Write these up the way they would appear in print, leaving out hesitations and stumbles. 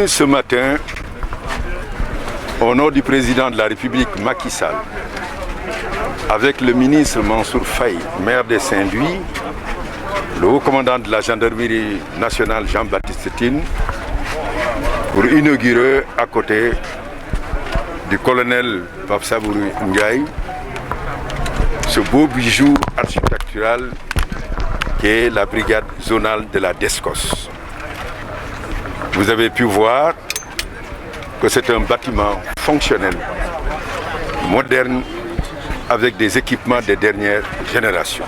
venu ce matin au nom du président de la République Macky Sall, avec le ministre Mansour Faye, maire de Saint-Louis, le haut commandant de la gendarmerie nationale Jean-Baptiste Tine, pour inaugurer à côté du colonel Pape Sabourou Ndiaye ce beau bijou architectural qu'est la brigade zonale de la DSCOS. Vous avez pu voir que c'est un bâtiment fonctionnel, moderne, avec des équipements de dernière génération.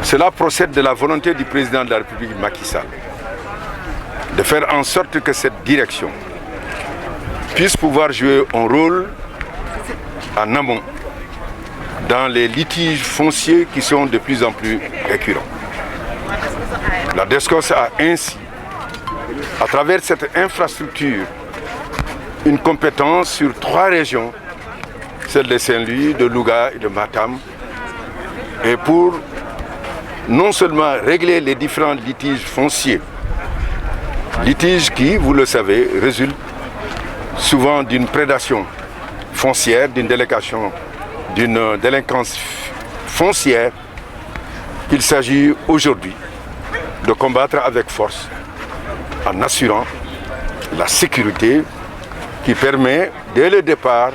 Cela procède de la volonté du président de la République Macky Sall de faire en sorte que cette direction puisse pouvoir jouer un rôle en amont dans les litiges fonciers qui sont de plus en plus récurrents. La DSCOS a ainsi, à travers cette infrastructure, une compétence sur 3 régions, celle de Saint-Louis, de Louga et de Matam, et pour non seulement régler les différents litiges fonciers, litiges qui, vous le savez, résultent souvent d'une prédation foncière, d'une délinquance foncière, qu'il s'agit aujourd'hui de combattre avec force en assurant la sécurité qui permet, dès le départ,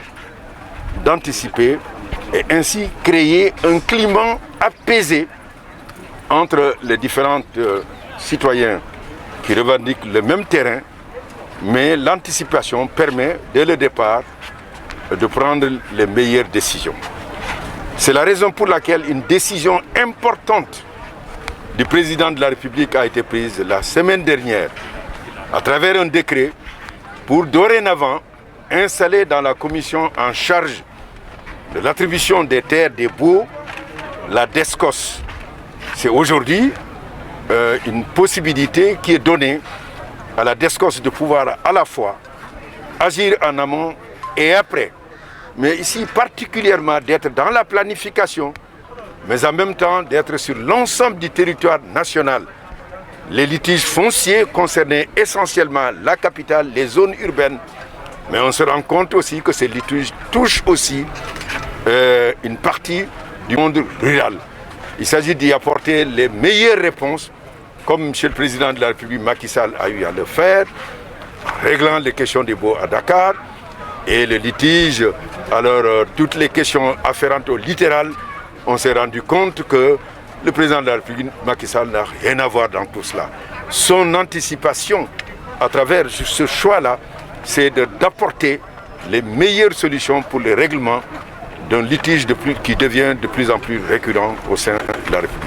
d'anticiper et ainsi créer un climat apaisé entre les différents citoyens qui revendiquent le même terrain, mais l'anticipation permet, dès le départ, de prendre les meilleures décisions. C'est la raison pour laquelle une décision importante du président de la République a été prise la semaine dernière à travers un décret pour dorénavant installer dans la commission en charge de l'attribution des terres des baux la DSCOS. C'est aujourd'hui une possibilité qui est donnée à la DSCOS de pouvoir à la fois agir en amont et après, mais ici particulièrement d'être dans la planification, mais en même temps d'être sur l'ensemble du territoire national. Les litiges fonciers concernaient essentiellement la capitale, les zones urbaines, mais on se rend compte aussi que ces litiges touchent aussi une partie du monde rural. Il s'agit d'y apporter les meilleures réponses, comme M. le Président de la République Macky Sall a eu à le faire, en réglant les questions des baux à Dakar et le litige, alors toutes les questions afférentes au littoral. On s'est rendu compte que le Président de la République Macky Sall n'a rien à voir dans tout cela. Son anticipation à travers ce choix-là, c'est d'apporter les meilleures solutions pour le règlement d'un litige qui devient de plus en plus récurrent au sein de la République.